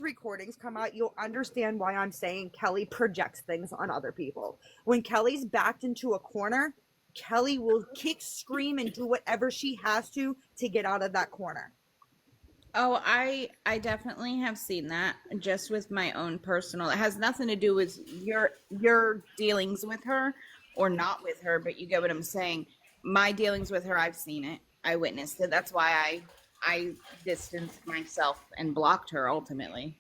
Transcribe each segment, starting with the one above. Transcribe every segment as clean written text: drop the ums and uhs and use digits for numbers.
recordings come out, you'll understand why I'm saying Kelly projects things on other people. When Kelly's backed into a corner, Kelly will kick, scream, and do whatever she has to get out of that corner. Oh, I definitely have seen that just with my own personal. It has nothing to do with your dealings with her or not with her, but you get what I'm saying. My dealings with her, I've seen it. I witnessed it. That's why I distanced myself and blocked her ultimately.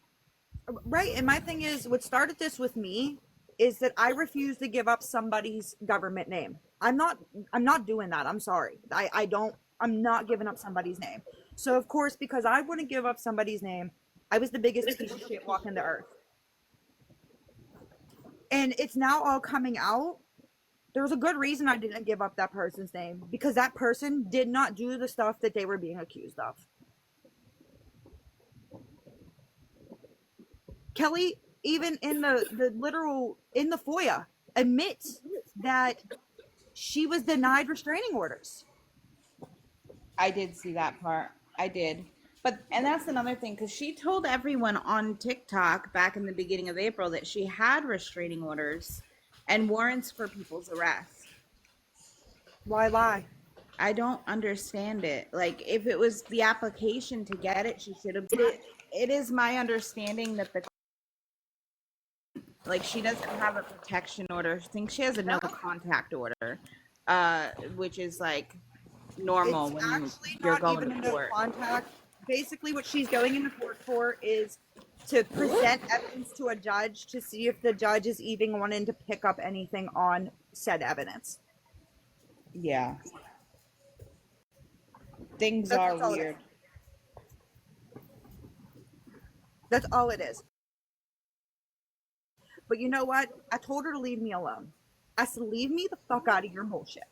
Right, and my thing is, what started this with me is that I refuse to give up somebody's government name. I'm not doing that. I'm sorry. I'm not giving up somebody's name. So of course, because I wouldn't give up somebody's name, I was the biggest piece of shit walking the earth. And it's now all coming out. There's a good reason I didn't give up that person's name, because that person did not do the stuff that they were being accused of. Kelly, even in the literal, in the FOIA, admits that she was denied restraining orders. I did see that part. I did. But and that's another thing because she told everyone on TikTok back in the beginning of April that she had restraining orders and warrants for people's arrest. Why lie? I don't understand it. Like if it was the application to get it, she should have. It is my understanding that the like she doesn't have a protection order. I think she has a no contact order, which is like normal It's when actually you're not going even to a no court. contact. Basically, what she's going into court for is to present evidence to a judge to see if the judge is even wanting to pick up anything on said evidence. Yeah. Things That's are all weird. That's all it is. But you know what? I told her to leave me alone. I said, leave me the fuck out of your bullshit.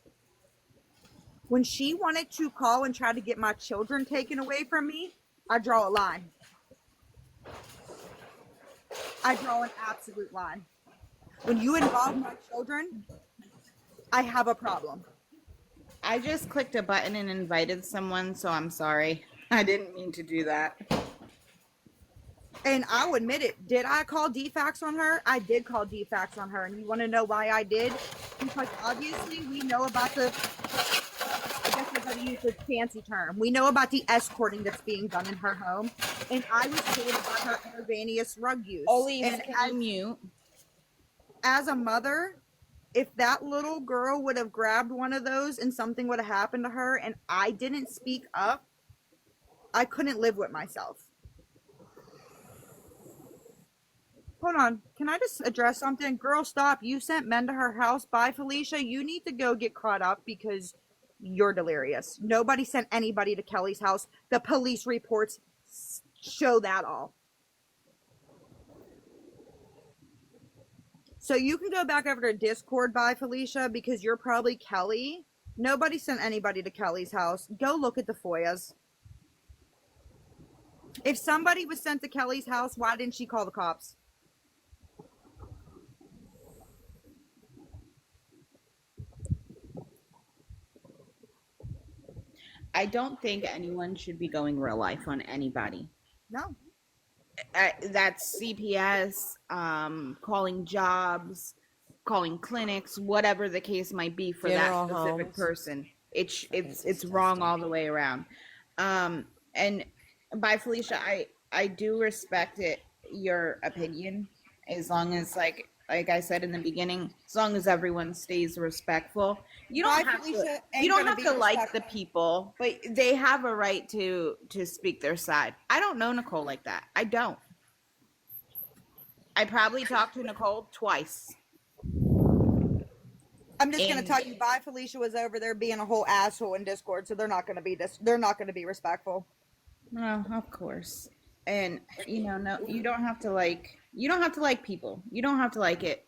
When she wanted to call and try to get my children taken away from me, I draw a line. I draw an absolute line. When you involve my children, I have a problem. I just clicked a button and invited someone, so I'm sorry. I didn't mean to do that. And I'll admit it. Did I call DFAX on her? I did call DFAX on her. And you want to know why I did? Because obviously we know about the, I guess we're going to use this fancy term. We know about the escorting that's being done in her home. And I was told about her intravenous drug use. Elise, and can you mute? As a mother, if that little girl would have grabbed one of those and something would have happened to her and I didn't speak up, I couldn't live with myself. Hold on. Can I just address something? Girl, stop. You sent men to her house. Bye, Felicia. You need to go get caught up because you're delirious. Nobody sent anybody to Kelly's house. The police reports show that all. So you can go back over to Discord, bye, Felicia, because you're probably Kelly. Nobody sent anybody to Kelly's house. Go look at the FOIAs. If somebody was sent to Kelly's house, why didn't she call the cops? I don't think anyone should be going real life on anybody. No. That's CPS, calling jobs, calling clinics, whatever the case might be for that specific person. It's wrong all the way around. And by Felicia, I do respect your opinion as long as like I said in the beginning, as long as everyone stays respectful. You don't have to like the people, but they have a right to speak their side. I don't know Nicole like that. I don't. I probably talked to Nicole twice. I'm just going to tell you, bye, Felicia was over there being a whole asshole in Discord, so they're not going to be respectful. No, of course. And no, you don't have to like people. You don't have to like it.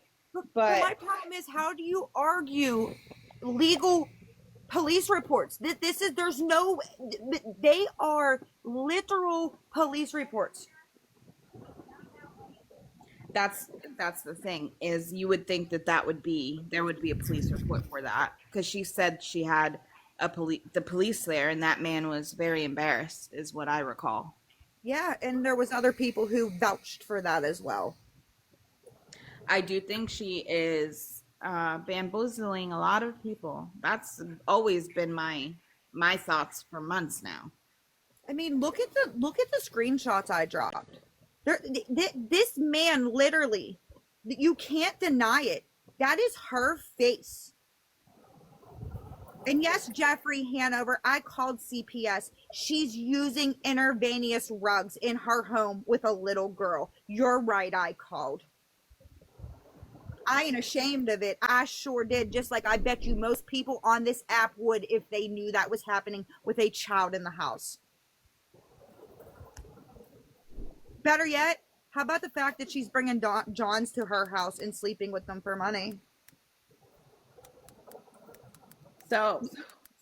But my problem is, how do you argue legal police reports? They are literal police reports. That's the thing, is you would think there would be a police report for that, because she said she had the police there, and that man was very embarrassed, is what I recall. Yeah, and there was other people who vouched for that as well. I do think she is bamboozling a lot of people. That's always been my thoughts for months now. I mean, look at the screenshots I dropped. This man literally, you can't deny it. That is her face. And yes, Jeffrey Hanover, I called CPS. She's using intravenous rugs in her home with a little girl. You're right, I called. I ain't ashamed of it. I sure did. Just like I bet you most people on this app would if they knew that was happening with a child in the house. Better yet, how about the fact that she's bringing Johns to her house and sleeping with them for money? So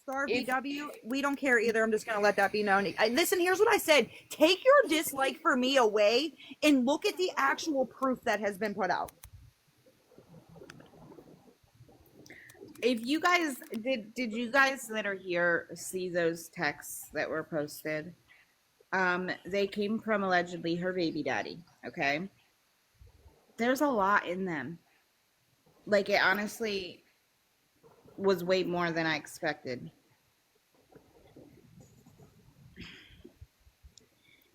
Star VW, we don't care either. I'm just going to let that be known. Listen, here's what I said. Take your dislike for me away and look at the actual proof that has been put out. if you guys did you guys that are here see those texts that were posted? They came from allegedly her baby daddy, okay? There's a lot in them. Like it honestly was way more than I expected.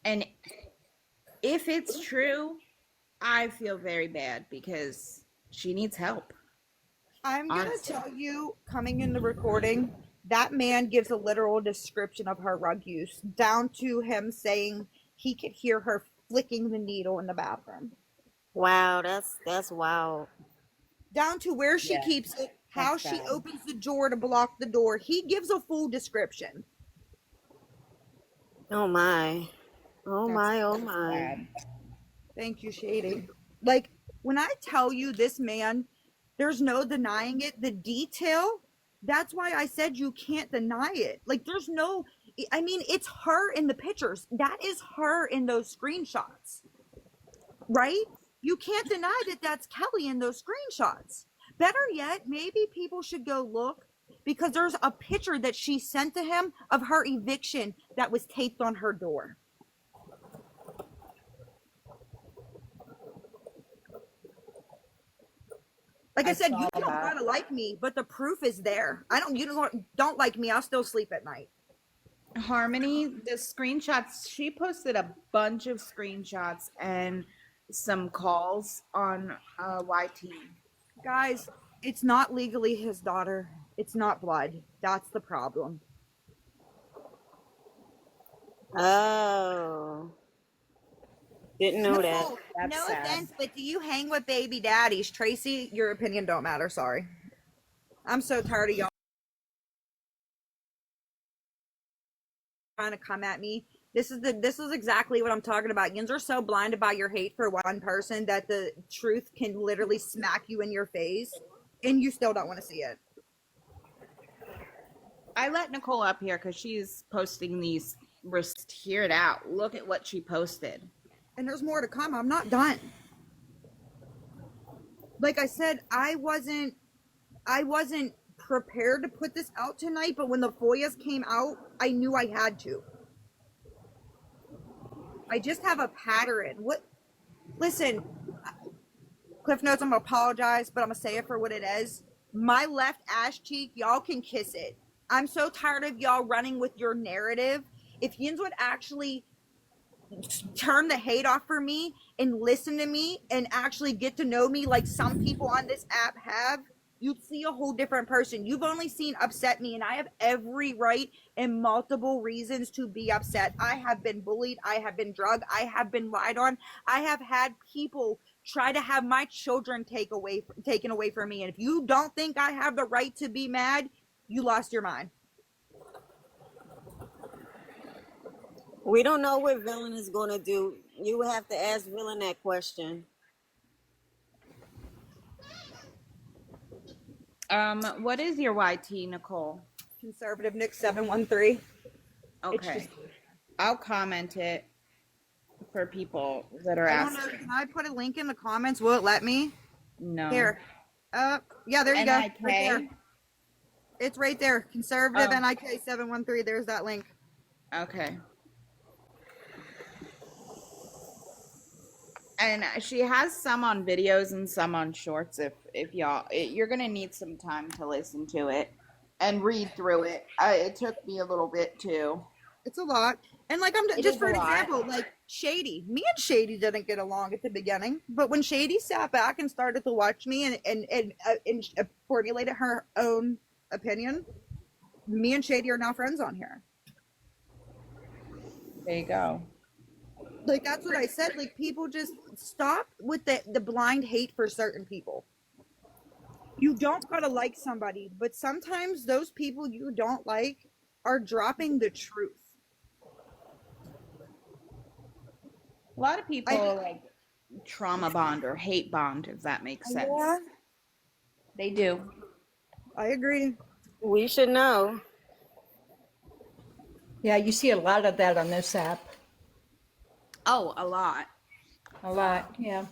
And if it's true, I feel very bad because she needs help. I'm going to tell you, coming in the recording, that man gives a literal description of her rug use, down to him saying he could hear her flicking the needle in the bathroom. Wow, that's wild. Down to where she keeps it, how she opens the door to block the door. He gives a full description. Oh my. Oh my, oh my. Bad. Thank you, Shady. Like, when I tell you this man, there's no denying it. The detail, that's why I said you can't deny it. Like, there's no, I mean, it's her in the pictures. That is her in those screenshots, right? You can't deny that that's Kelly in those screenshots. Better yet, maybe people should go look because there's a picture that she sent to him of her eviction that was taped on her door. Like I said, you don't gotta like me, but the proof is there. You don't like me, I'll still sleep at night. Harmony, the screenshots, she posted a bunch of screenshots and some calls on YT. Guys, it's not legally his daughter. It's not blood. That's the problem. Oh. Didn't know that. That's no sad. offense, but do you hang with baby daddies? Tracy, your opinion don't matter, sorry. I'm so tired of y'all trying to come at me. This is exactly what I'm talking about. Yins are so blinded by your hate for one person that the truth can literally smack you in your face and you still don't want to see it. I let Nicole up here because she's posting these. Hear it out. Look at what she posted. And there's more to come. I'm not done. Like I said, I wasn't prepared to put this out tonight, but when the FOIAs came out, I knew I had to. I just have a pattern. Listen, Cliff Notes, I'm gonna apologize, but I'm gonna say it for what it is. My left ass cheek, y'all can kiss it. I'm so tired of y'all running with your narrative. If Yins would actually turn the hate off for me and listen to me and actually get to know me like some people on this app have, you'd see a whole different person. You've only seen upset me, and I have every right and multiple reasons to be upset. I have been bullied. I have been drugged. I have been lied on. I have had people try to have my children taken away from me. And if you don't think I have the right to be mad, you lost your mind. We don't know what Villain is going to do. You have to ask Villain that question. What is your YT, Nicole? Conservative Nick 713. Okay. I'll comment it for people that are asking. Can I put a link in the comments? Will it let me? No. Here. Yeah, there you go. NIK? Right there. It's right there. Conservative NIK 713. There's that link. Okay. And she has some on videos and some on shorts. If y'all, you're gonna need some time to listen to it and read through it. It took me a little bit too. It's a lot. And like, I'm It just is for a an lot. example, like Shady, me and Shady didn't get along at the beginning, but when Shady sat back and started to watch me and formulated her own opinion, me and Shady are now friends on here. There you go. Like, that's what I said. Like, people just stop with the blind hate for certain people. You don't gotta like somebody, but sometimes those people you don't like are dropping the truth. A lot of people like trauma bond or hate bond, if that makes sense. Yeah, They do. I agree. We should know. Yeah, you see a lot of that on this app. Oh, a lot. A lot, yeah.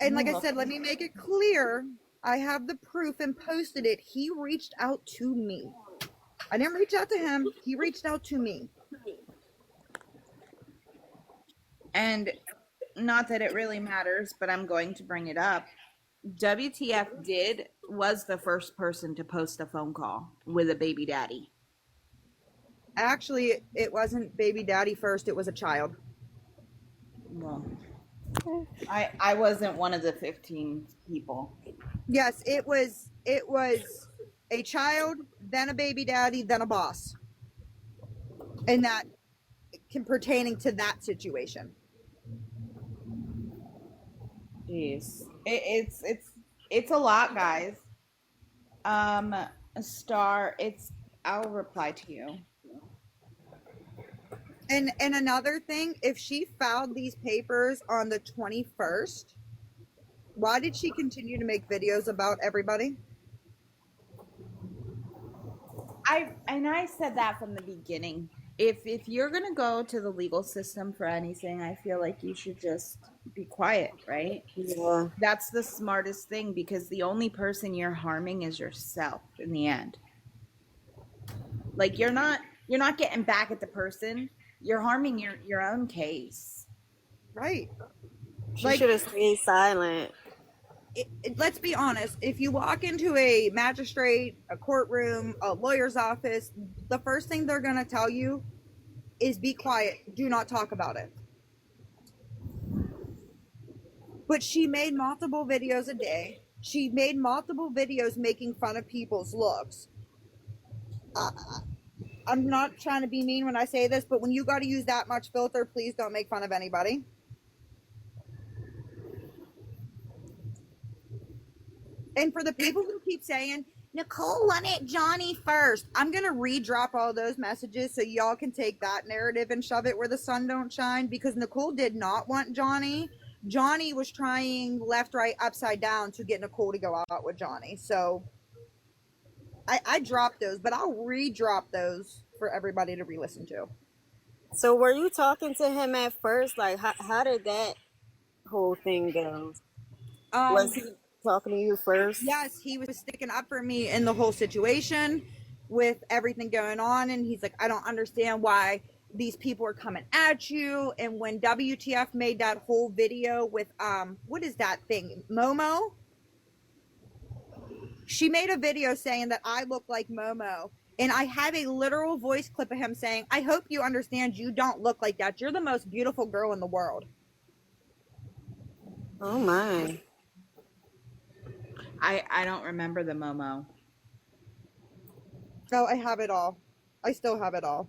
And like I said, let me make it clear. I have the proof and posted it. He reached out to me. I didn't reach out to him. He reached out to me. And not that it really matters, but I'm going to bring it up. WTF was the first person to post a phone call with a baby daddy. Actually, it wasn't baby daddy first. It was a child. Well, I wasn't one of the 15 people. Yes, it was a child, then a baby daddy, then a boss. And that pertaining to that situation. Jeez. It's a lot, guys. Star, I'll reply to you. And another thing, if she filed these papers on the 21st, why did she continue to make videos about everybody? I said that from the beginning. If you're gonna go to the legal system for anything, I feel like you should just be quiet, right? Yeah. That's the smartest thing, because the only person you're harming is yourself in the end. Like, you're not getting back at the person. You're harming your own case. Right. She should have stayed silent. Let's be honest. If you walk into a magistrate, a courtroom, a lawyer's office, the first thing they're going to tell you is be quiet. Do not talk about it. But she made multiple videos a day. She made multiple videos making fun of people's looks. I'm not trying to be mean when I say this, but when you got to use that much filter, please don't make fun of anybody. And for the people who keep saying, Nicole wanted Johnny first, I'm going to redrop all those messages so y'all can take that narrative and shove it where the sun don't shine, because Nicole did not want Johnny. Johnny was trying left, right, upside down to get Nicole to go out with Johnny. So I dropped those, but I'll re-drop those for everybody to re-listen to. So were you talking to him at first? Like, how did that whole thing go? Was he talking to you first? Yes, he was sticking up for me in the whole situation with everything going on. And he's like, I don't understand why these people are coming at you. And when WTF made that whole video with, what is that thing? Momo? She made a video saying that I look like Momo. And I have a literal voice clip of him saying, I hope you understand you don't look like that. You're the most beautiful girl in the world. Oh my. I don't remember the Momo. Oh, I have it all. I still have it all.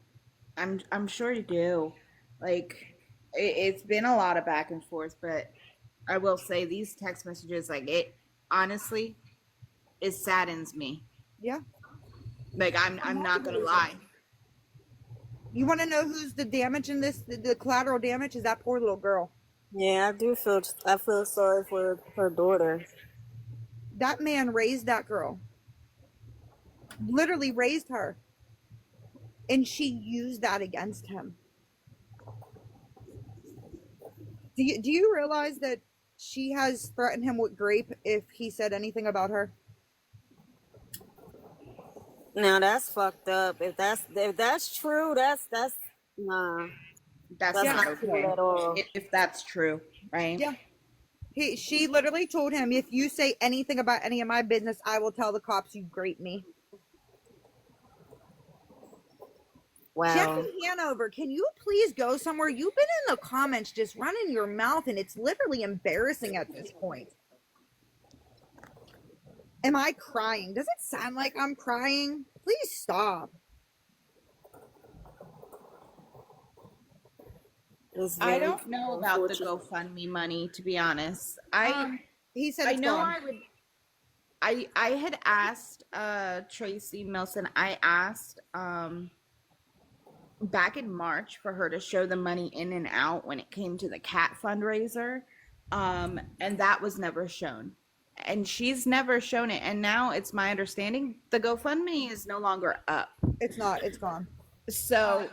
I'm sure you do. Like, it's been a lot of back and forth, but I will say these text messages, like, it honestly, it saddens me. Yeah. Like, I'm not gonna lie. You want to know who's the damage in this? The collateral damage is that poor little girl. Yeah, I feel sorry for her daughter. That man raised that girl. Literally raised her. And she used that against him. Do you realize that she has threatened him with grape if he said anything about her? Now that's fucked up. If that's true, that's nah. That's not not cool okay. at all. If that's true. right? Yeah. She literally told him, if you say anything about any of my business, I will tell the cops you grape me. Jeff Wow. in Hanover, can you please go somewhere? You've been in the comments just running your mouth, and it's literally embarrassing at this point. Am I crying? Does it sound like I'm crying? Please stop. I don't know about the GoFundMe money, to be honest. He said I it's know gone. I would. I had asked Tracy Milson. I asked back in March for her to show the money in and out when it came to the cat fundraiser, and that was never shown. And she's never shown it. And now it's my understanding the GoFundMe is no longer up. It's not. It's gone. So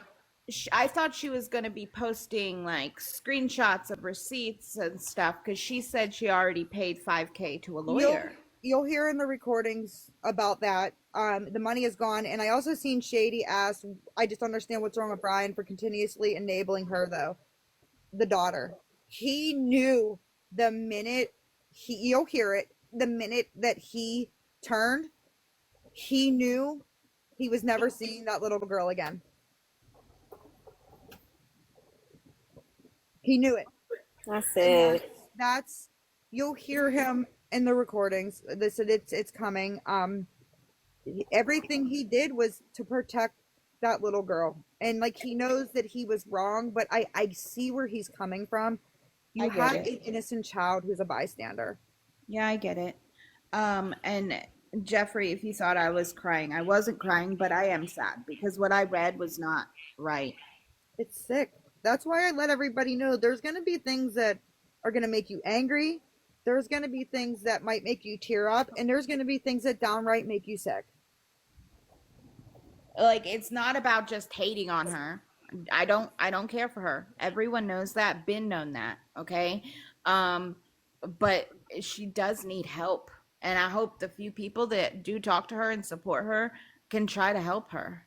I thought she was going to be posting like screenshots of receipts and stuff because she said she already paid $5,000 to a lawyer. You'll hear in the recordings about that. The money is gone, and I also seen Shady ask, I just understand what's wrong with Brian for continuously enabling her, though, the daughter. He knew the minute you'll hear it, the minute that he turned, he knew he was never seeing that little girl again. He knew it. I said That's you'll hear him in the recordings. It's coming. Everything he did was to protect that little girl, and like he knows that he was wrong, but I see where he's coming from. You have an innocent child who's a bystander. Yeah, I get it. And Jeffrey, if you thought I was crying, I wasn't crying, but I am sad because what I read was not right. It's sick. That's why I let everybody know there's going to be things that are going to make you angry. There's going to be things that might make you tear up, and there's going to be things that downright make you sick. Like it's not about just hating on her. I don't care for her. Everyone knows that, been known that, okay? But she does need help. And I hope the few people that do talk to her and support her can try to help her.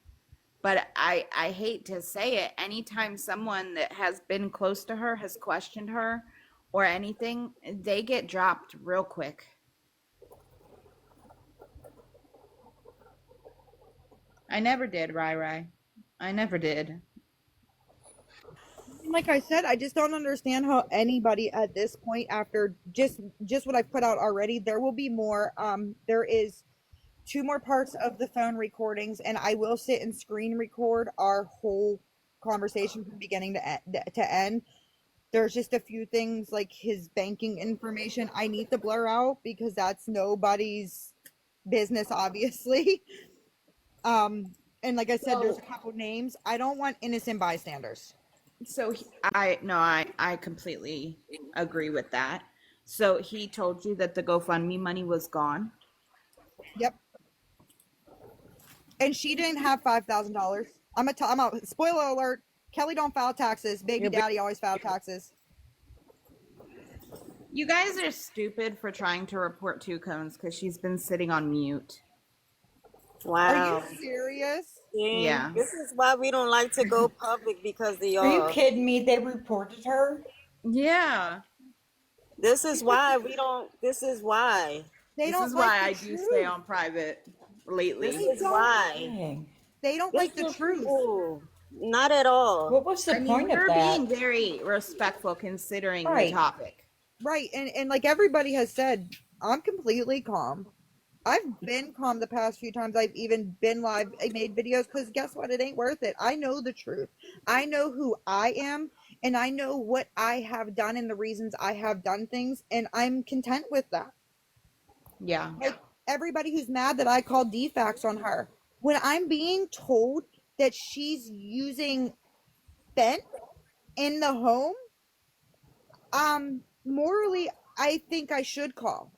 But I hate to say it, anytime someone that has been close to her has questioned her or anything, they get dropped real quick. I never did, Rai. I never did. Like I said, I just don't understand how anybody at this point, after just what I've put out already, there will be more. There is 2 more parts of the phone recordings, and I will sit and screen record our whole conversation from beginning to end. There's just a few things like his banking information I need to blur out because that's nobody's business, obviously. And like I said, there's a couple names. I don't want innocent bystanders. So I completely agree with that. So he told you that the GoFundMe money was gone? Yep. And she didn't have $5,000. I'm a spoiler alert. Kelly don't file taxes. Baby daddy always file taxes. You guys are stupid for trying to report Two Cones because she's been sitting on mute. wow. Are you serious? Yeah. This is why we don't like to go public because of y'all. Are you kidding me? They reported her? Yeah. This is why we don't. This is why. This is why I do stay on private lately. This is why. Dang. They don't like the truth. Ooh, not at all. What was the point of we're that? being very respectful considering Right. the topic. Right. And like everybody has said, I'm completely calm. I've been calm the past few times I've even been live. I made videos because guess what? It ain't worth it. I know the truth. I know who I am, and I know what I have done and the reasons I have done things, and I'm content with that. Yeah. Like everybody who's mad that I called defacts on her. When I'm being told that she's using fent in the home, morally, I think I should call.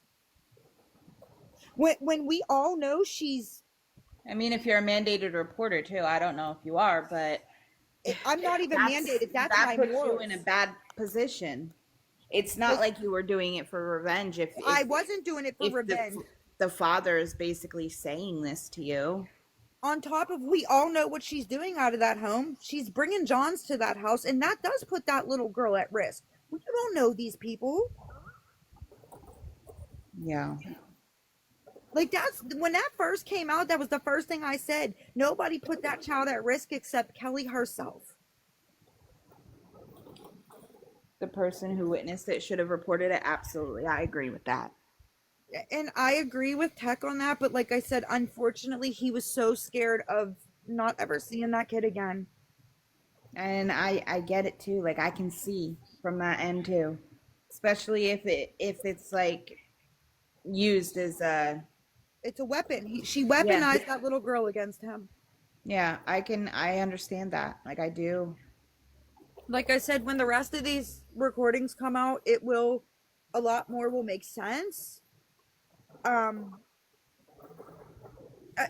When we all know she's... I mean, if you're a mandated reporter too, I don't know if you are, but I'm not even mandated. That's that my puts morals. you in a bad position. It's not like you were doing it for revenge. If I wasn't doing it for if revenge. the father is basically saying this to you. On top of, we all know what she's doing out of that home. She's bringing Johns to that house, and that does put that little girl at risk. You don't know these people. Yeah. Like, that's when that first came out, that was the first thing I said. Nobody put that child at risk except Kelly herself. The person who witnessed it should have reported it. Absolutely. I agree with that. And I agree with Tech on that, but like I said, unfortunately, he was so scared of not ever seeing that kid again. And I get it too. Like I can see from that end too. Especially if it's like used as a It's a weapon. She yeah. weaponized that little girl against him. Yeah, I understand that. Like I do. Like I said, when the rest of these recordings come out, a lot more will make sense. Um,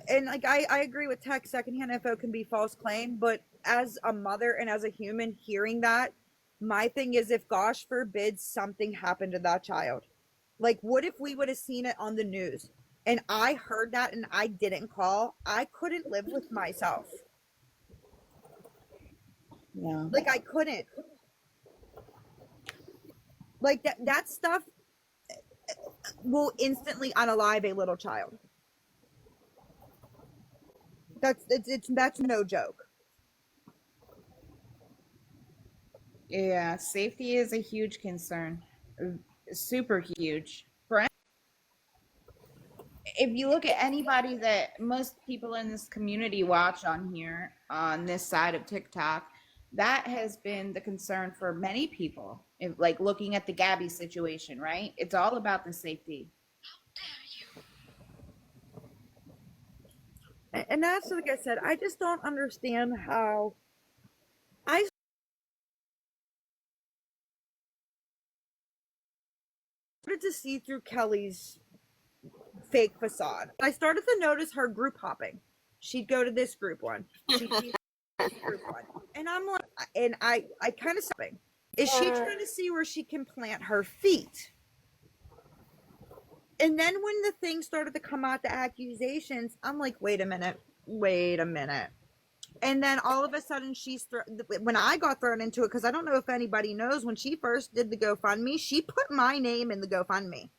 and like I agree with Tech, secondhand info can be false claim, but as a mother and as a human hearing that, my thing is, if gosh forbid something happened to that child, like what if we would have seen it on the news and I heard that and I didn't call, I couldn't live with myself. Yeah. Like I couldn't. Like that stuff will instantly unalive a little child. That's no joke. Yeah, safety is a huge concern. Super huge. For if you look at anybody that most people in this community watch on here on this side of TikTok, that has been the concern for many people. If, like looking at the Gabby situation, right? It's all about the safety. And that's like I said, I just don't understand how I started to see through Kelly's fake facade. I started to notice her group hopping. She'd go to this group one. She'd be this group one. And I'm like, and I kind of stopping. Is she trying to see where she can plant her feet? And then when the thing started to come out, the accusations, I'm like, wait a minute. And then all of a sudden when I got thrown into it, because I don't know if anybody knows, when she first did the GoFundMe, she put my name in the GoFundMe.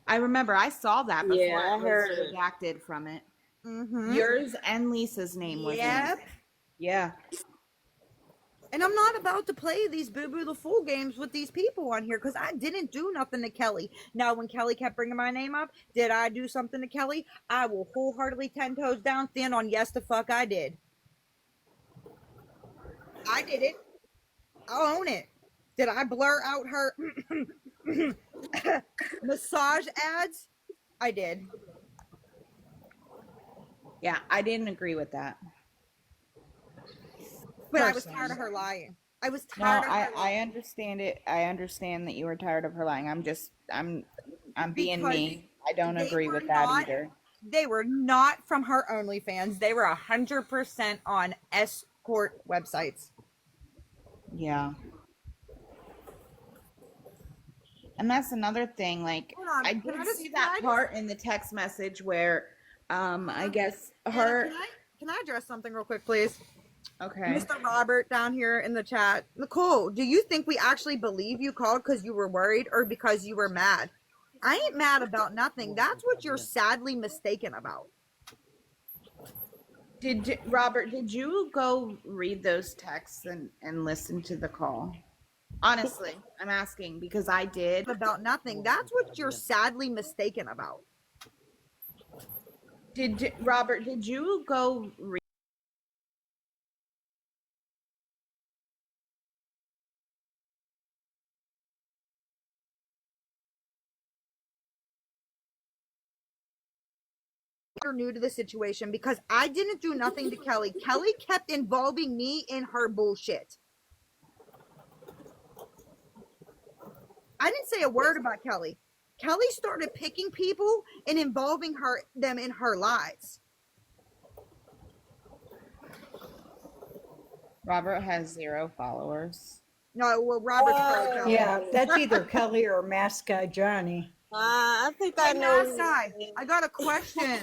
I remember I saw that before Yeah, I it heard was it. redacted from it. Mm-hmm. Yours and Lisa's name was in it. Yeah. And I'm not about to play these boo-boo the fool games with these people on here because I didn't do nothing to Kelly. Now, when Kelly kept bringing my name up, did I do something to Kelly? I will wholeheartedly 10 toes down thin on yes, the fuck I did. I did it. I'll own it. Did I blur out her massage ads? I did. Yeah, I didn't agree with that. But I was tired of her lying. I was No, tired of her lying. I understand it. I understand that you were tired of her lying. I'm being Because me. I don't they agree were with that not- either. They were not from her OnlyFans. They were 100% on escort websites. Yeah. And that's another thing. Like Hold on, I can I did just- see can I that just- part in the text message where I guess her Can I address something real quick, please? okay. Mr. Robert down here in the chat. Nicole, do you think we actually believe you called because you were worried or because you were mad? I ain't mad about nothing. That's what you're sadly mistaken about. Robert, did you go read those texts and listen to the call? Honestly, I'm asking because I did. About nothing. That's what you're sadly mistaken about. Robert, did you go read You're new to the situation because I didn't do nothing to Kelly. Kelly kept involving me in her bullshit. I didn't say a word about Kelly. Kelly started picking people and involving them in her lies. Robert has 0 followers? No, well, Robert's probably Kelly. Yeah, that's either Kelly or Mask Guy Johnny. I think I Hey, know. Mass Guy, I got a question.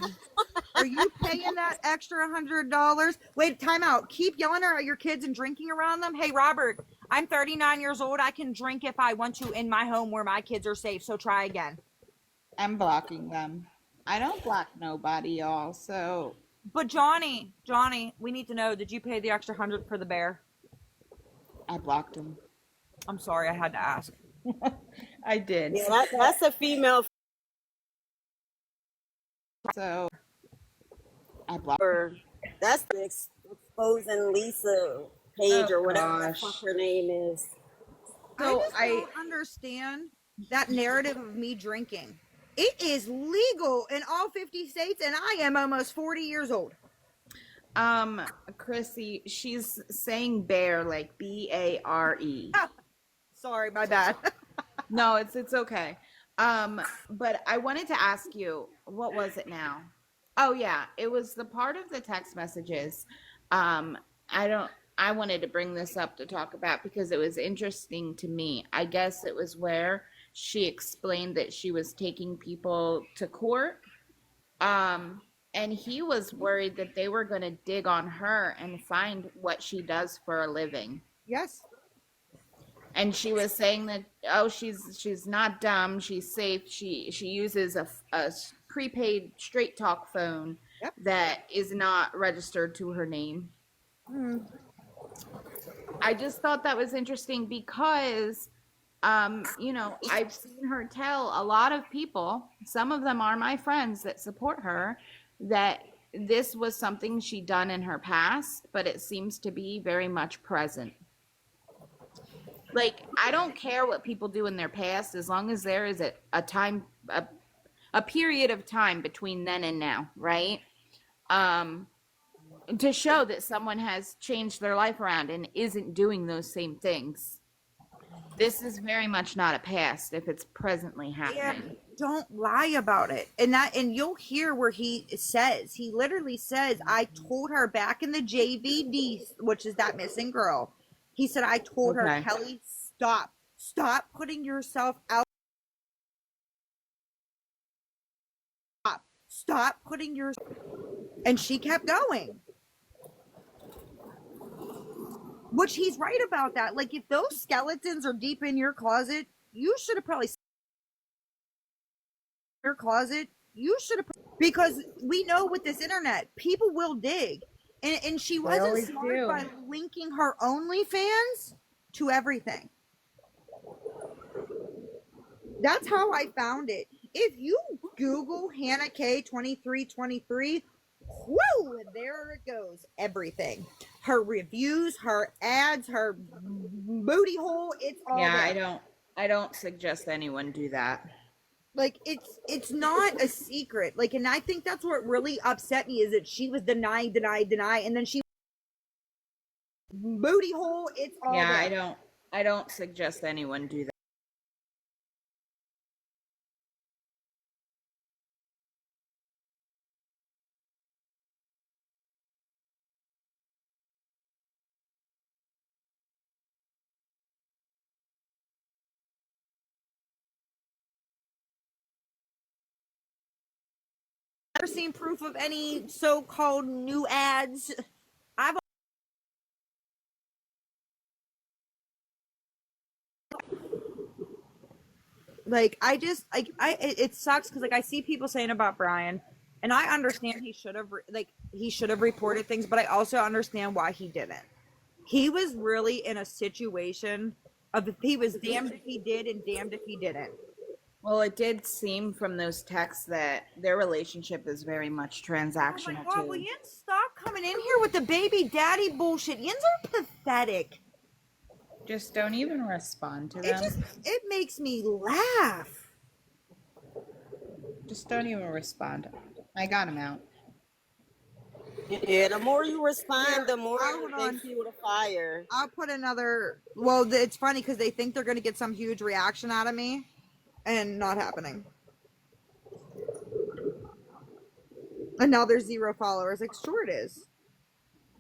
Are you paying that extra $100? Wait, time out. Keep yelling at your kids and drinking around them. Hey, Robert, I'm 39 years old. I can drink if I want to in my home where my kids are safe. So try again. I'm blocking them. I don't block nobody, y'all. So But Johnny, we need to know. Did you pay the extra 100 for the bear? I blocked them. I'm sorry, I had to ask. I did. Yeah, that's a female. So I blocked. For that's the exposing Lisa page Oh or whatever the gosh. fuck her name is. I So just don't understand that narrative of me drinking. It is legal in all 50 states, and I am almost 40 years old. Chrissy, she's saying bear like BARE. Sorry, my bad. No, it's okay. But I wanted to ask you, what was it now? Oh yeah, it was the part of the text messages. Um, I wanted to bring this up to talk about because it was interesting to me. I guess it was where she explained that she was taking people to court. And he was worried that they were going to dig on her and find what she does for a living. Yes. And she was saying that, oh, she's not dumb, she's safe. She uses a prepaid straight talk phone. Yep. That is not registered to her name. I just thought that was interesting because I've seen her tell a lot of people, some of them are my friends that support her, that this was something she'd done in her past, but it seems to be very much present. Like, I don't care what people do in their past as long as there is a period of time between then and now, right? To show that someone has changed their life around and isn't doing those same things. This is very much not a past if it's presently happening. Yeah, don't lie about it. And you'll hear where he literally says, I told her back in the JVD, which is that missing girl. He said, I told her, Kelly, stop putting yourself out. Stop putting your, and she kept going. Which he's right about that. Like, if those skeletons are deep in your closet, you should have probably because we know with this internet, people will dig. And she wasn't smart by linking her OnlyFans to everything. That's how I found it. If you Google Hannah K 2323, whoo, there it goes. Everything. Her reviews, her ads, her booty hole, it's all there. I don't suggest anyone do that. Like, it's not a secret. Like, and I think that's what really upset me is that she was deny, and then she booty hole, it's all there. I don't suggest anyone do that. Never seen proof of any so-called new ads. I've like I just like it sucks because like I see people saying about Brian, and I understand he should have reported things, but I also understand why he didn't. He was really in a situation of he was damned if he did and damned if he didn't. Well, it did seem from those texts that their relationship is very much transactional. Oh my God, will you stop coming in here with the baby daddy bullshit? Yins are pathetic. Just don't even respond to them. It makes me laugh. Just don't even respond. I got him out. Yeah, the more you respond, the more they fuel the fire. I'll put another. Well, it's funny because they think they're going to get some huge reaction out of me, and not happening. And now there's 0 followers. Like, sure it is.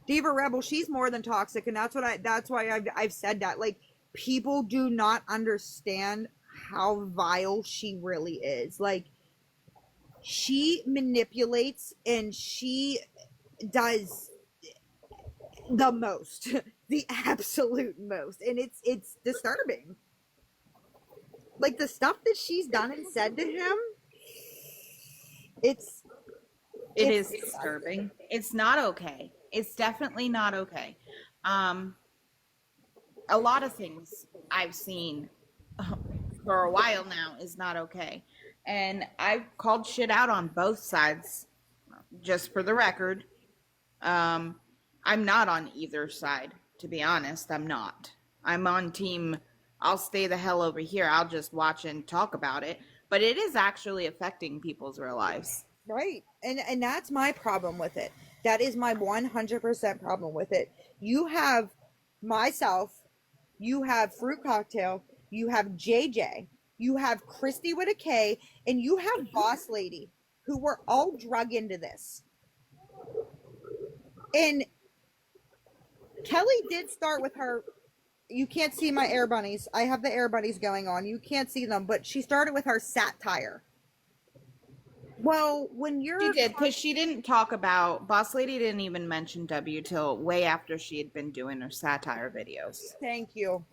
Diva Rebel, she's more than toxic, and that's why I've said that. Like, people do not understand how vile she really is. Like, she manipulates and she does the most, the absolute most, and it's disturbing. Like, the stuff that she's done and said to him, it is disturbing. It's not okay. It's definitely not okay. A lot of things I've seen for a while now is not okay. And I've called shit out on both sides, just for the record. I'm not on either side, to be honest. I'm not. I'm on team, I'll stay the hell over here. I'll just watch and talk about it. But it is actually affecting people's real lives. right. And that's my problem with it. That is my 100% problem with it. You have myself, you have Fruit Cocktail, you have JJ, you have Christy with a K, and you have Boss Lady, who were all drug into this. And Kelly did start with her. You can't see my air bunnies. I have the air bunnies going on. You can't see them, but she started with her satire. Well, when you're... She did, because she didn't talk about... Boss Lady didn't even mention W till way after she had been doing her satire videos. Thank you.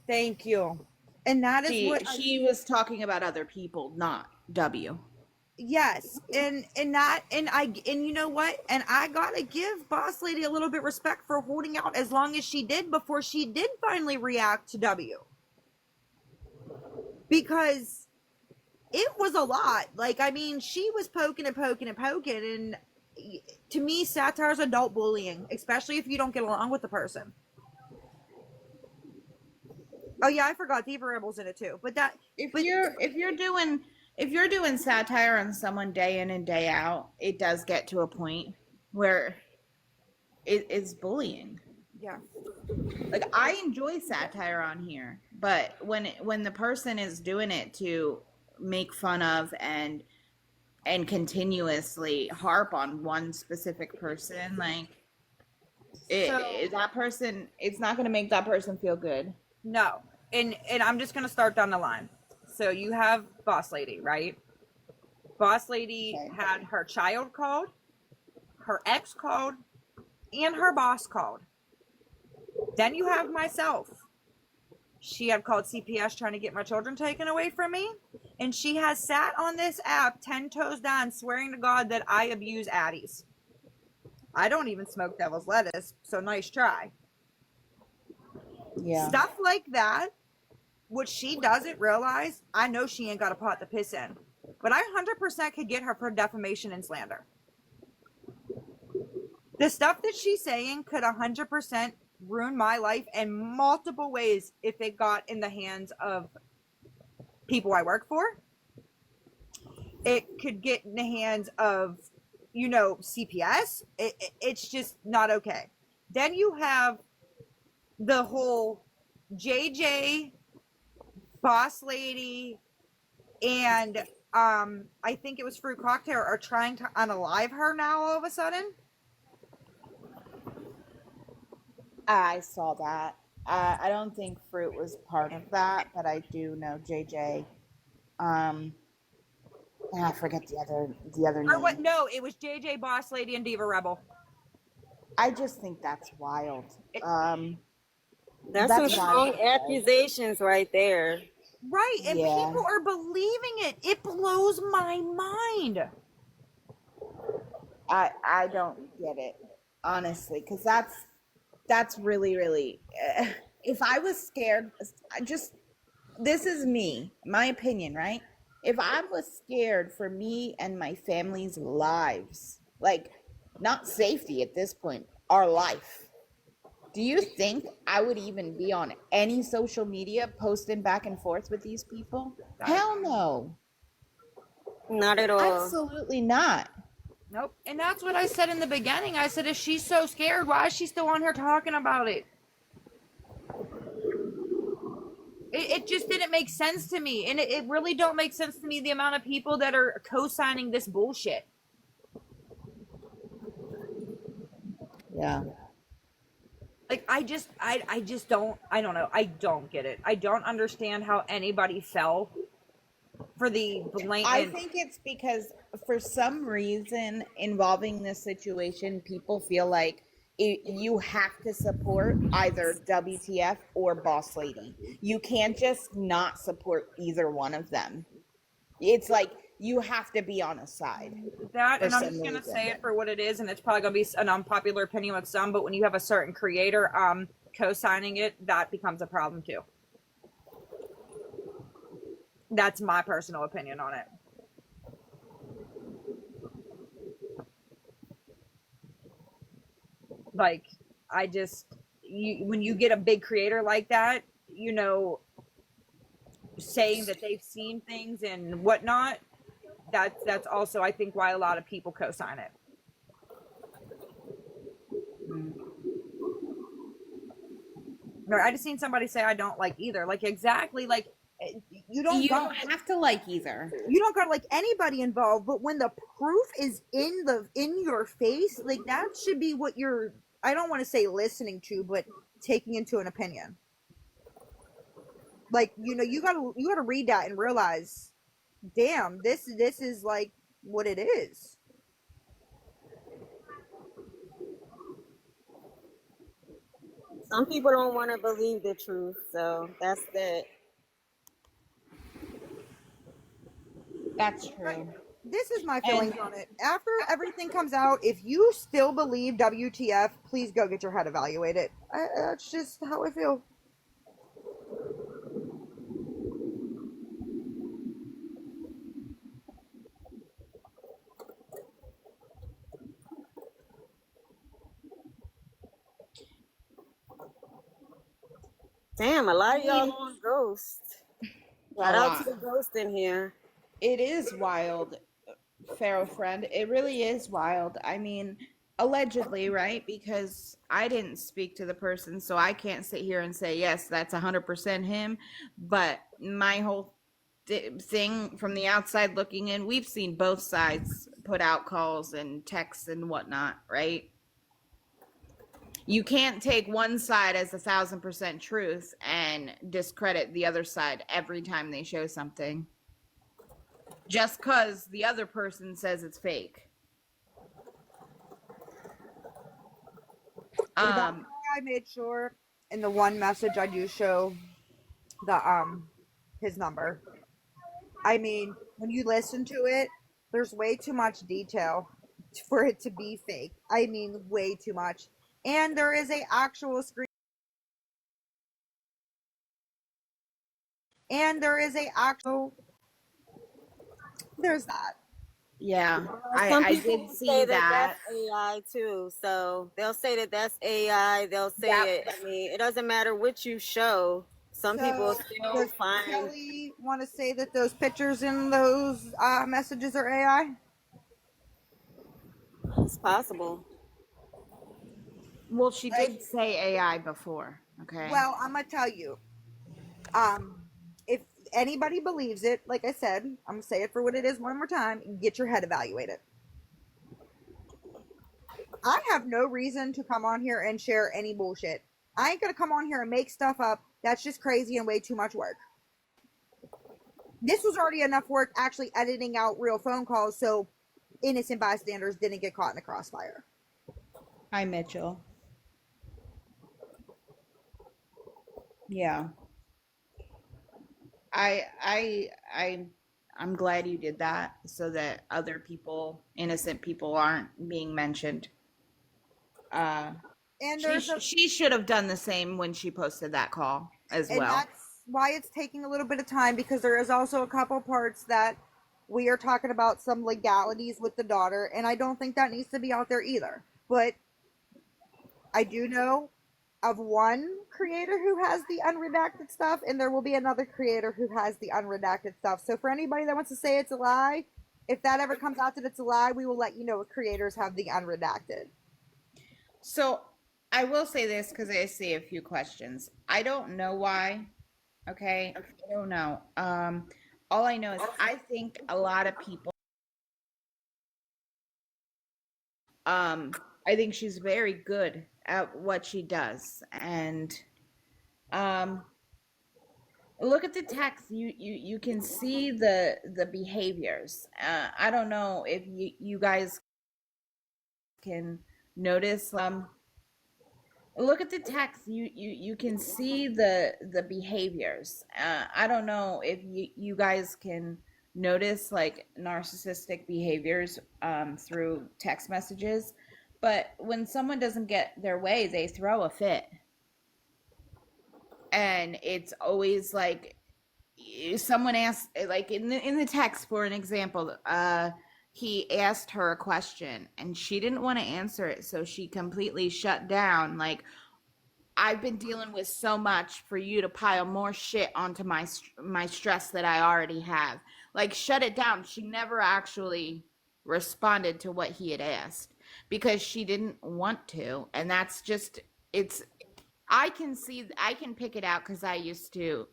Thank you. And that is what... She was talking about other people, not W. Yes. And you know what? And I gotta give Boss Lady a little bit respect for holding out as long as she did before she did finally react to W. Because... it was a lot. Like, I mean, she was poking and poking and poking, and to me, satire is adult bullying, especially if you don't get along with the person. Oh yeah, I forgot Diva Rebel's in it too. But that if you're doing satire on someone day in and day out, it does get to a point where it's bullying. Yeah. Like, I enjoy satire on here, but when the person is doing it to make fun of and continuously harp on one specific person, like that person, it's not going to make that person feel good. No. And I'm just going to start down the line. So you have Boss Lady, right? Boss Lady had her child called, her ex called, and her boss called. Then you have myself. She had called CPS trying to get my children taken away from me. And she has sat on this app 10 toes down swearing to God that I abuse Addies. I don't even smoke devil's lettuce, so nice try. Yeah. Stuff like that, what she doesn't realize, I know she ain't got a pot to piss in. But I 100% could get her for defamation and slander. The stuff that she's saying could 100% ruin my life in multiple ways if it got in the hands of people I work for. It could get in the hands of, CPS. It's just not okay. Then you have the whole JJ, Boss Lady, and I think it was Fruit Cocktail are trying to unalive her now all of a sudden. I saw that. I don't think Fruit was part of that, but I do know JJ. I forget the other name. Or what? No, it was JJ, Boss Lady, and Diva Rebel. I just think that's wild. That's some strong accusations right there. Right, and people are believing it. It blows my mind. I don't get it, honestly, because that's really, really... if I was scared, this is me, my opinion, right? If I was scared for me and my family's lives, like, not safety at this point, our life, do you think I would even be on any social media posting back and forth with these people? Hell no. Not at all. Absolutely not. Nope. And that's what I said in the beginning. I said, if she's so scared, why is she still on here talking about it? It just didn't make sense to me. And it really don't make sense to me, the amount of people that are co-signing this bullshit. Yeah. Like I just don't, I don't know, I don't get it. I don't understand how anybody fell for the blatant. I think it's because for some reason involving this situation, people feel like you have to support either WTF or Boss Lady. You can't just not support either one of them. It's like you have to be on a side. That, For and I'm some just gonna reason. say it for what it is, and it's probably gonna be an unpopular opinion with some, but when you have a certain creator co-signing it, that becomes a problem too. That's my personal opinion on it. Like, I just, when you get a big creator like that, you know, saying that they've seen things and whatnot, that's also, I think, why a lot of people co-sign it. Or I just seen somebody say I don't like either. Like, exactly, like, you don't have to like either. You don't got to like anybody involved, but when the proof is in your face, like, that should be what you're, I don't want to say listening to, but taking into an opinion. Like, you know, you gotta read that and realize, damn, this is like what it is. Some people don't want to believe the truth, so that's that. That's true. This is my feelings on it. After everything comes out, if you still believe WTF, please go get your head evaluated. That's just how I feel. Damn, a lot of y'all on Ghost. Shout out to lot. the Ghost in here. It is wild, Pharaoh friend. It really is wild. I mean, allegedly, right? Because I didn't speak to the person, so I can't sit here and say, yes, that's 100% him. But my whole thing from the outside looking in, we've seen both sides put out calls and texts and whatnot, right? You can't take one side as 1,000% truth and discredit the other side every time they show something just because the other person says it's fake. That's why I made sure in the one message I do show the his number. I mean, when you listen to it, there's way too much detail for it to be fake. I mean, way too much. And there is a actual screen. And there is a actual. There's that. Yeah, Some I people did will see say that. that's AI too. So they'll say that that's AI. They'll say it. I mean, it doesn't matter what you show. Some people So still does find Kelly want to say that those pictures in those messages are AI? it's possible. Well, she Like, did say AI before. Okay. well, I'm gonna tell you. If anybody believes it, like I said, I'm gonna say it for what it is one more time. Get your head evaluated. I have no reason to come on here and share any bullshit. I ain't gonna come on here and make stuff up. That's just crazy and way too much work. This was already enough work actually editing out real phone calls so innocent bystanders didn't get caught in the crossfire. Hi, Mitchell. Yeah. I'm glad you did that so that other people, innocent people, aren't being mentioned. And there's a She should have done the same when she posted that call as and well. that's why it's taking a little bit of time, because there is also a couple parts that we are talking about some legalities with the daughter, and I don't think that needs to be out there either. But I do know of one creator who has the unredacted stuff, and there will be another creator who has the unredacted stuff. So for anybody that wants to say it's a lie, if that ever comes out that it's a lie, we will let you know what creators have the unredacted. So I will say this because I see a few questions. I don't know why. Okay. I don't know. All I know is I think a lot of people I think she's very good at what she does. And um, look at the text. You can see the behaviors. I don't know if you guys can notice. Look at the text. You can see the behaviors. I don't know if you guys can notice like narcissistic behaviors through text messages, but when someone doesn't get their way, they throw a fit, and it's always like someone asked, like in the text, for an example, he asked her a question and she didn't want to answer it, so she completely shut down. Like, I've been dealing with so much for you to pile more shit onto my stress that I already have. Like, shut it down. She never actually responded to what he had asked because she didn't want to, and that's just it's. I can pick it out because I used to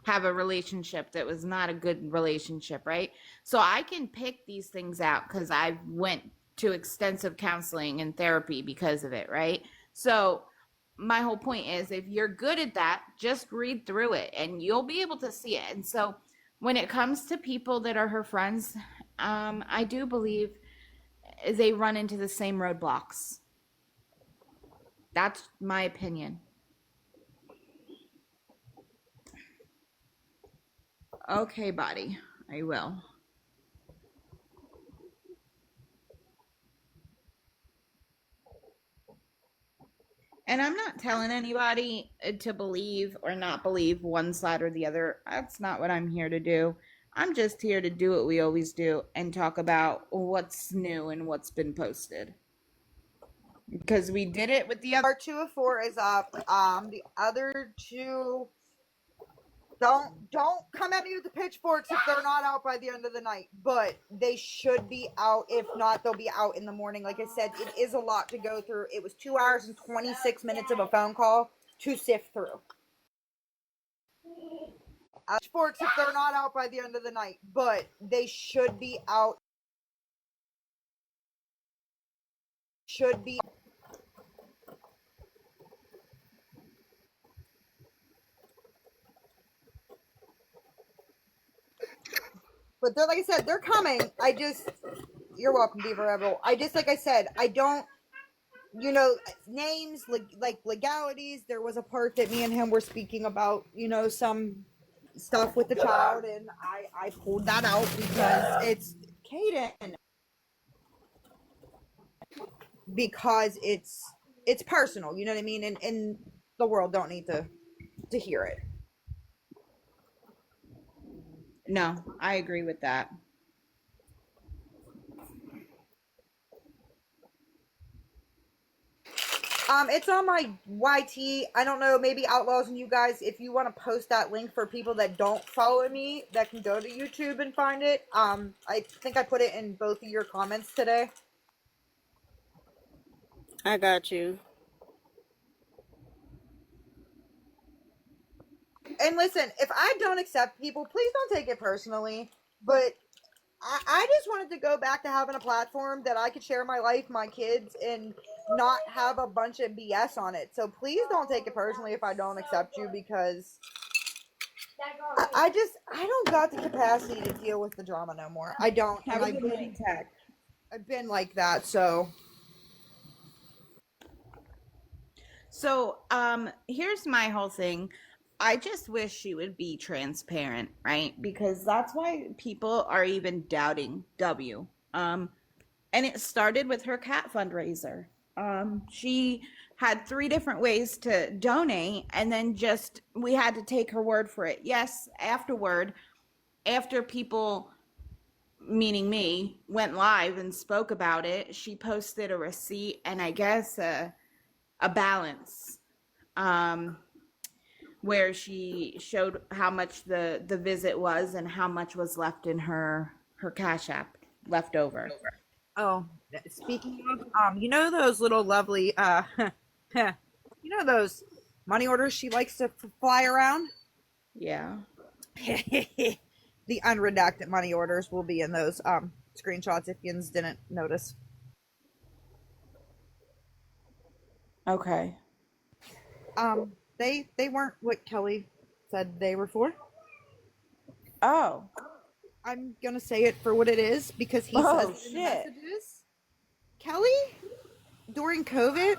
have a relationship that was not a good relationship, right? So I can pick these things out because I went to extensive counseling and therapy because of it, right? So my whole point is, if you're good at that, just read through it and you'll be able to see it. And so when it comes to people that are her friends, I do believe they run into the same roadblocks. That's my opinion. Okay, buddy, I will. And I'm not telling anybody to believe or not believe one side or the other. That's not what I'm here to do. I'm just here to do what we always do and talk about what's new and what's been posted. Because we did it with the other. Part 2 of 4 is up. The other two, don't come at me with the pitchforks if they're not out by the end of the night. But they should be out. If not, they'll be out in the morning. Like I said, it is a lot to go through. It was 2 hours and 26 minutes of a phone call to sift through. Pitchforks if they're not out by the end of the night. But they should be out. Should be. But they're, like I said, they're coming. You're welcome, Diva Rebel. Like I said, I don't, names, like legalities. There was a part that me and him were speaking about, some stuff with the child, and I pulled that out because it's Caden. Because it's personal, you know what I mean? And the world don't need to hear it. No, I agree with that. It's on my YT. I don't know, maybe Outlaws and you guys, if you want to post that link for people that don't follow me, that can go to YouTube and find it. I think I put it in both of your comments today. I got you. And listen, if I don't accept people, please don't take it personally. But I just wanted to go back to having a platform that I could share my life, my kids, and not have a bunch of BS on it. So please don't take it personally if I don't accept you, because I don't got the capacity to deal with the drama no more. I don't. And I've been like that, so. So, here's my whole thing. I just wish she would be transparent, right? Because that's why people are even doubting W. And it started with her cat fundraiser. She had 3 different ways to donate, and then we had to take her word for it. Yes, after people, meaning me, went live and spoke about it, she posted a receipt and I guess a balance. Where she showed how much the visit was and how much was left in her Cash App left over. Oh, speaking of, those little lovely, those money orders she likes to fly around? Yeah. The unredacted money orders will be in those screenshots if you didn't notice. Okay. They weren't what Kelly said they were for. Oh. I'm gonna say it for what it is because he says Oh it in the shit. messages. Kelly, during COVID,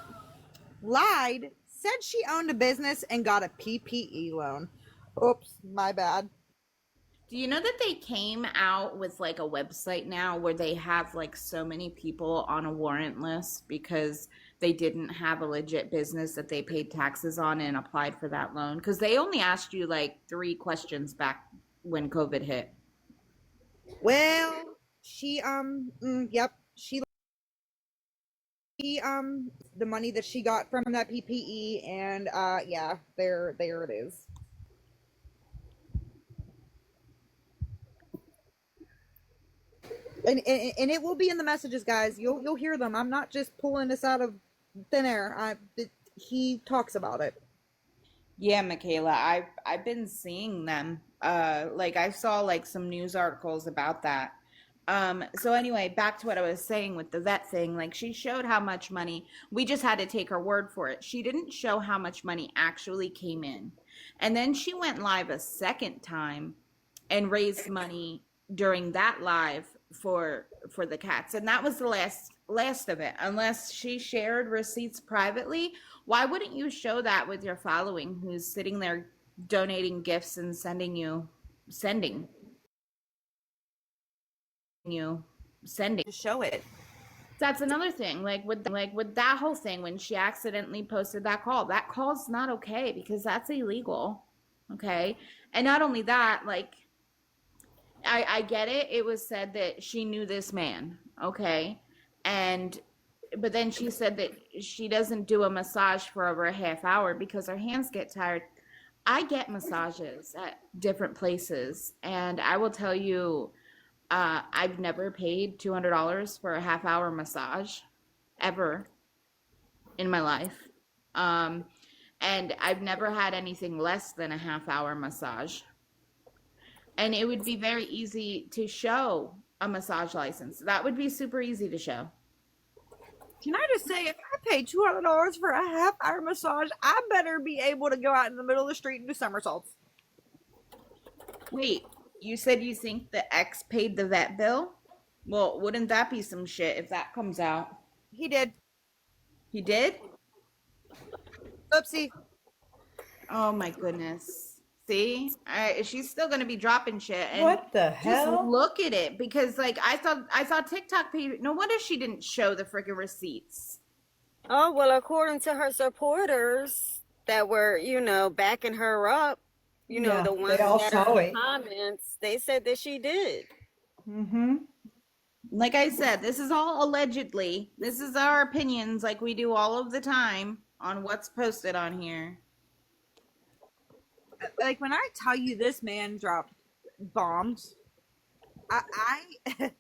lied, said she owned a business and got a PPE loan. Oops, my bad. Do you know that they came out with like a website now where they have like so many people on a warrant list because they didn't have a legit business that they paid taxes on and applied for that loan? Because they only asked you like 3 questions back when COVID hit. Well, she yep, she the money that she got from that PPE and yeah, there it is. And it will be in the messages, guys. You'll hear them. I'm not just pulling this out of thin air. He talks about it. Yeah, Michaela, I've been seeing them. Like I saw like some news articles about that. So anyway, back to what I was saying with the vet thing. Like she showed how much money, we just had to take her word for it. She didn't show how much money actually came in. And then she went live a second time and raised money during that live for the cats. And that was the last of it. Unless she shared receipts privately, why wouldn't you show that with your following who's sitting there donating gifts and sending you sending To show it. that's another thing like with that whole thing when she accidentally posted that call's not okay because that's illegal. Okay. And not only that, like I get it, it was said that she knew this man. Okay. And but then she said that she doesn't do a massage for over a half hour because her hands get tired. I get massages at different places and I will tell you, I've never paid $200 for a half hour massage ever in my life. Um, and I've never had anything less than a half hour massage. And it would be very easy to show a massage license. That would be super easy to show. Can I just say, if I pay $200 for a half-hour massage, I better be able to go out in the middle of the street and do somersaults. Wait, you said you think the ex paid the vet bill? Well, wouldn't that be some shit if that comes out? He did. He did? Oopsie. Oh my goodness. See, she's still gonna be dropping shit, and What the just hell? look at it because, like, I saw TikTok paid. No wonder she didn't show the freaking receipts. Oh, well, according to her supporters that were, backing her up, Yeah, the they ones all that are saw in the it. comments, they said that she did. Mm-hmm. Like I said, this is all allegedly. This is our opinions, like we do all of the time on what's posted on here. Like, when I tell you this man dropped bombs, I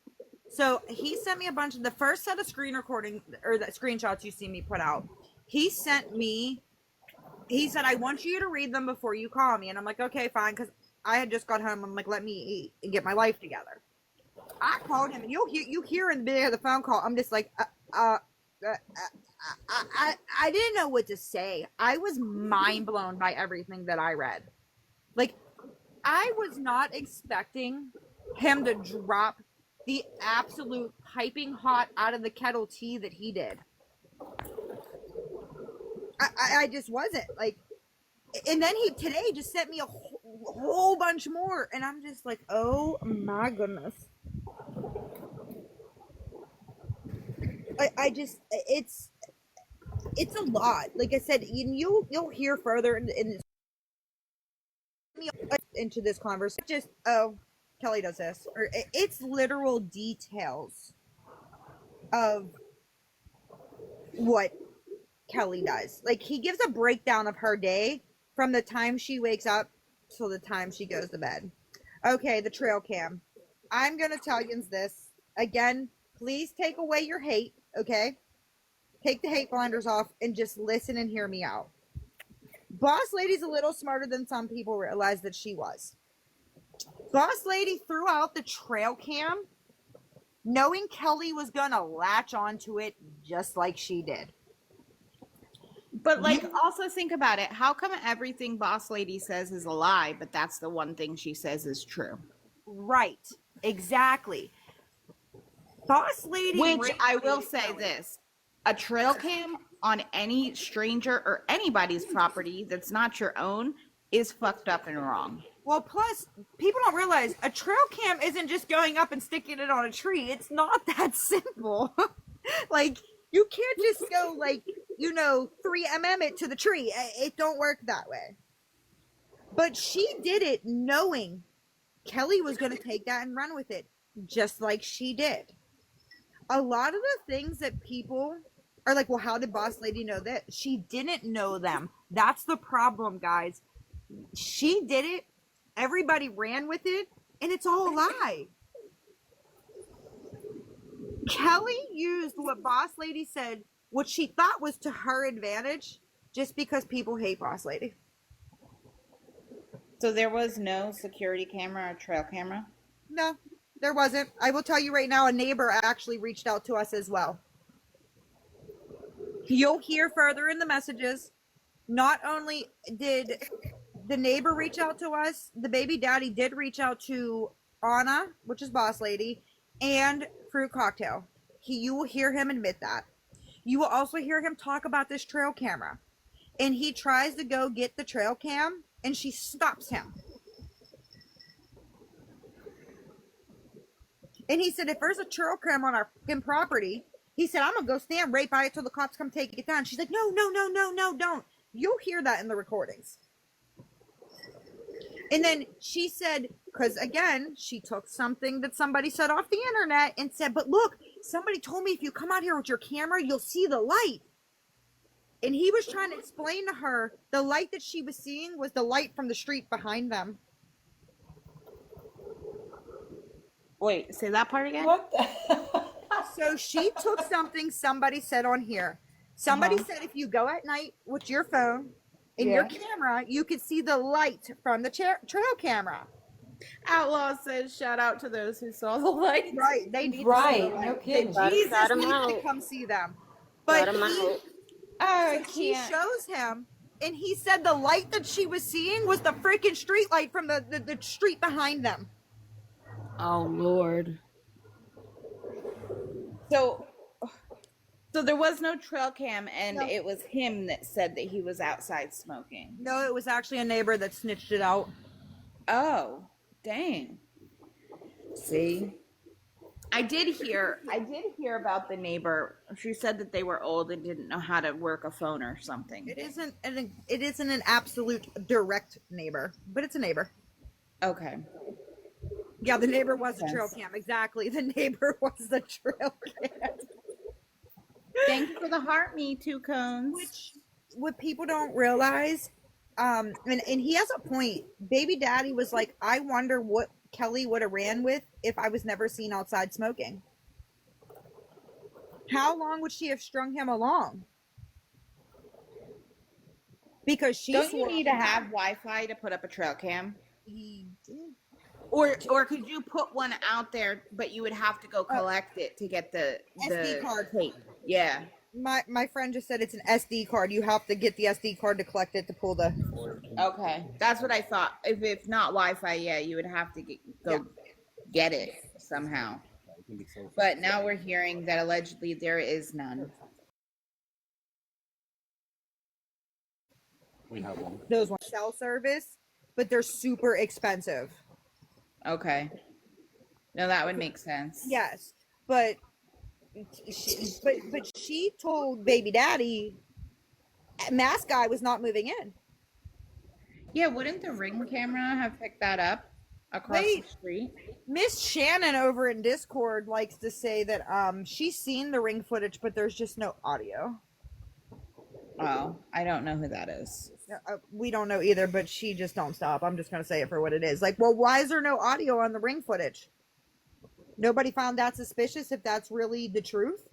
so he sent me a bunch of the first set of screen recording or the screenshots you see me put out. He sent me. He said, "I want you to read them before you call me," and I'm like, "Okay, fine," because I had just got home. I'm like, "Let me eat and get my life together." I called him, and you hear in the beginning of the phone call, I'm just like, I didn't know what to say. I was mind blown by everything that I read. Like, I was not expecting him to drop the absolute piping hot out of the kettle tea that he did. I just wasn't like, and then he today just sent me a whole bunch more, and I'm just like, oh my goodness. I just it's a lot. Like I said, you'll hear further in into this conversation. Just Kelly does this, or it's literal details of what Kelly does. Like, he gives a breakdown of her day from the time she wakes up till the time she goes to bed. Okay, the trail cam. I'm gonna tell you this again. Please take away your hate. Okay, take the hate blinders off and just listen and hear me out. Boss Lady's a little smarter than some people realize that she was. Boss Lady threw out the trail cam knowing Kelly was gonna latch onto it just like she did. But like, also think about it. How come everything Boss Lady says is a lie, but that's the one thing she says is true? Right. Exactly. Boss Lady. Which I will say this: a trail cam on any stranger or anybody's property that's not your own is fucked up and wrong. Well, plus, people don't realize a trail cam isn't just going up and sticking it on a tree. It's not that simple. Like, you can't just go, like, 3mm it to the tree. It don't work that way. But she did it knowing Kelly was going to take that and run with it, just like she did. A lot of the things that people are like, well, how did Boss Lady know that? She didn't know them. That's the problem, guys. She did it. Everybody ran with it, and it's all a lie. Kelly used what Boss Lady said, what she thought was to her advantage, just because people hate Boss Lady. So there was no security camera or trail camera? No, there wasn't. I will tell you right now, a neighbor actually reached out to us as well. You'll hear further in the messages. Not only did the neighbor reach out to us, the baby daddy did reach out to Anna, which is Boss Lady, and Fruit Cocktail. You will hear him admit that. You will also hear him talk about this trail camera. And he tries to go get the trail cam, and she stops him. And he said, if there's a trail cam on our fucking property, he said, I'm going to go stand right by it till the cops come take it down. She's like, no, don't. You'll hear that in the recordings. And then she said, because again, she took something that somebody said off the internet and said, but look, somebody told me if you come out here with your camera, you'll see the light. And he was trying to explain to her the light that she was seeing was the light from the street behind them. Wait, say that part again? What the? So she took something somebody said on here. Somebody said if you go at night with your phone and your camera, you could see the light from the trail camera. Outlaw says, shout out to those who saw the light. Right. They need Right, to see no kidding. Jesus Got 'em needs to out. come see them. Got But 'em out. Oh, I she can't. shows him, and he said the light that she was seeing was the freaking street light from the street behind them. Oh, Lord. So there was no trail cam, and No. it was him that said that he was outside smoking. No, it was actually a neighbor that snitched it out. Oh, dang. See? I did hear about the neighbor. She said that they were old and didn't know how to work a phone or something. It isn't an absolute direct neighbor, but it's a neighbor. Okay. Yeah, the neighbor was the trail cam. Exactly. The neighbor was the trail cam. Thank you for the heart, me two cones. Which, what people don't realize, and he has a point. Baby daddy was like, I wonder what Kelly would have ran with if I was never seen outside smoking. How long would she have strung him along? Because she Don't you need to have Wi-Fi to put up a trail cam? He did. Or could you put one out there, but you would have to go collect it to get the SD card. tape? Yeah. My friend just said it's an SD card. You have to get the SD card to collect it to pull the. Okay, that's what I thought. If not Wi-Fi, yeah, you would have to get it somehow. But now we're hearing that allegedly there is none. We have one. Those ones cell service, but they're super expensive. Okay. No, that would make sense. Yes, but she told baby daddy mask guy was not moving in. Yeah, wouldn't the Ring camera have picked that up across the street? Miss Shannon over in Discord likes to say that she's seen the Ring footage, but there's just no audio. Oh, I don't know who that is. We don't know either, but she just don't stop. I'm just gonna say it for what it is. Like, well, why is there no audio on the Ring footage? Nobody found that suspicious if that's really the truth?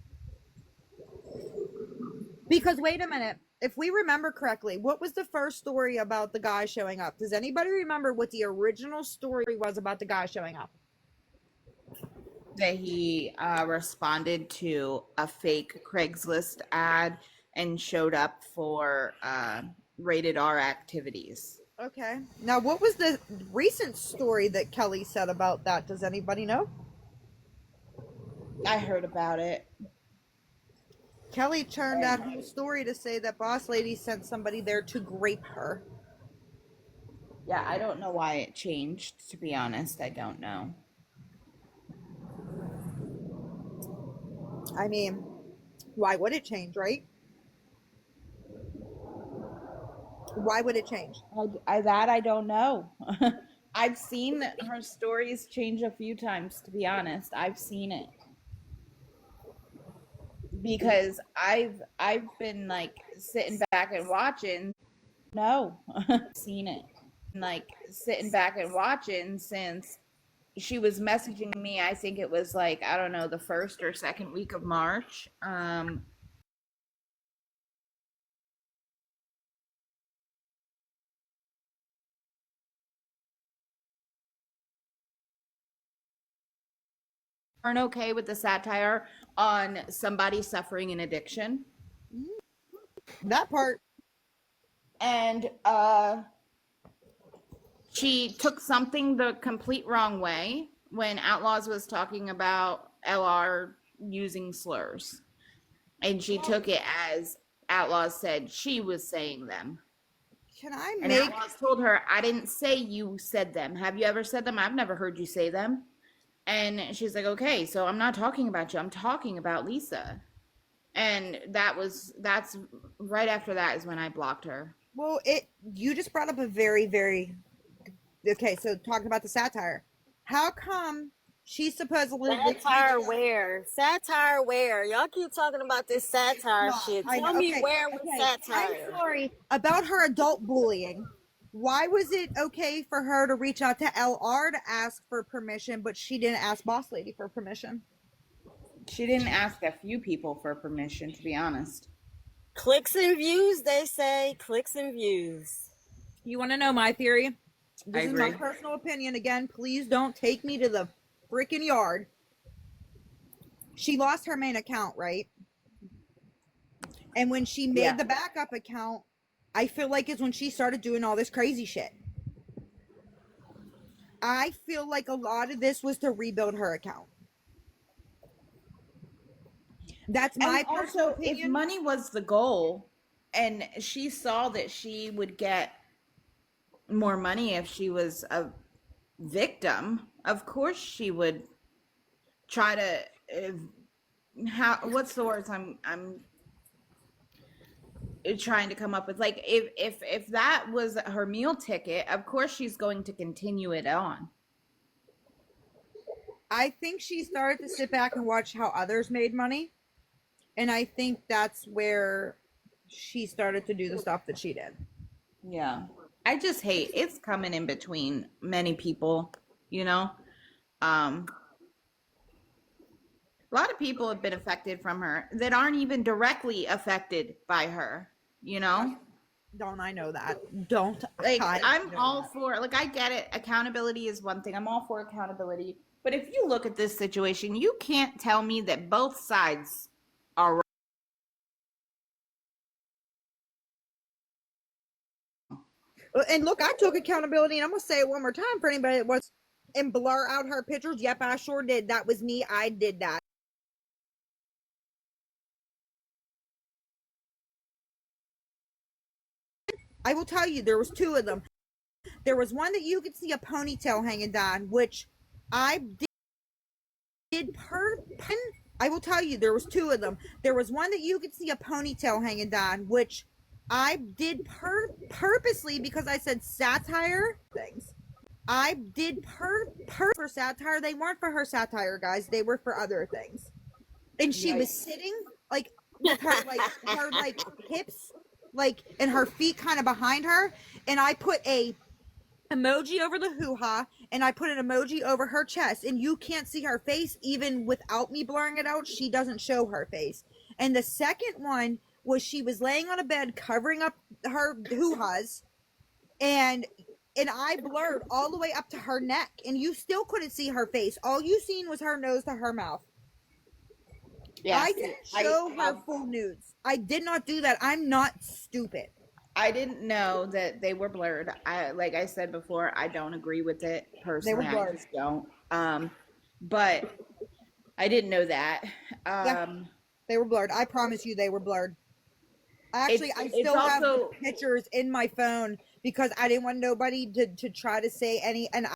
Because wait a minute, if we remember correctly, what was the first story about the guy showing up? Does anybody remember what the original story was about the guy showing up? That he responded to a fake Craigslist ad and showed up for rated R activities. Okay. Now, what was the recent story that Kelly said about that? Does anybody know? I heard about it. Kelly turned that whole story to say that Boss Lady sent somebody there to grape her. Yeah, I don't know why it changed, to be honest. I don't know. I mean, why would it change, right? Why would it change? I don't know. I've seen her stories change a few times, to be honest. I've seen it. Because I've been like sitting back and watching. No, seen it. Like sitting back and watching since she was messaging me. I think it was like, I don't know, the first or second week of March. Aren't okay with the satire on somebody suffering an addiction. That part. And she took something the complete wrong way when Outlaws was talking about LR using slurs. And she took it as Outlaws said she was saying them. Can I And make... Outlaws told her, I didn't say you said them. Have you ever said them? I've never heard you say them. And she's like, okay, so I'm not talking about you. I'm talking about Lisa. And that's right after that is when I blocked her. Well, you just brought up a very, very... Okay, so talking about the satire. How come she supposedly... Satire where? Satire where? Y'all keep talking about this satire shit. Tell me where was satire. I'm sorry. About her adult bullying. Why was it okay for her to reach out to LR to ask for permission, but she didn't ask Boss Lady for permission? She didn't ask a few people for permission, to be honest. Clicks and views, they say. Clicks and views. You want to know my theory? This I is agree. my personal opinion. Again, please don't take me to the freaking yard. She lost her main account, right? And when she made the backup account, I feel like it's when she started doing all this crazy shit. I feel like a lot of this was to rebuild her account. That's my personal opinion. If money was the goal, and she saw that she would get more money if she was a victim, of course she would try to. What's the words I'm trying to come up with? Like if that was her meal ticket, of course she's going to continue it on. I think she started to sit back and watch how others made money. And I think that's where she started to do the stuff that she did. Yeah. I just hate it's coming in between many people, you know? A lot of people have been affected from her that aren't even directly affected by her, you know? Don't I know that? Don't. Like, I'm all for, like, I get it. Accountability is one thing. I'm all for accountability. But if you look at this situation, you can't tell me that both sides are right. And look, I took accountability, and I'm going to say it one more time for anybody that wants and blur out her pictures. Yep, I sure did. That was me. I did that. I will tell you, there was two of them. There was one that you could see a ponytail hanging down, which I did I will tell you, there was two of them. There was one that you could see a ponytail hanging down, which I did purposely because I said satire things. I did for satire. They weren't for her satire, guys. They were for other things. And she was sitting like with her like hips like and her feet kind of behind her, and I put a emoji over the hoo-ha, and I put an emoji over her chest, and you can't see her face even without me blurring it out. She doesn't show her face. And the second one was she was laying on a bed covering up her hoo-has, and I blurred all the way up to her neck, and you still couldn't see her face. All you seen was her nose to her mouth. Yeah, I didn't show her full nudes. I did not do that. I'm not stupid. I didn't know that they were blurred. Like I said before, I don't agree with it personally. I just don't. But I didn't know that. Yeah, they were blurred. I promise you, they were blurred. Actually, I still have the pictures in my phone because I didn't want nobody to try to say any. And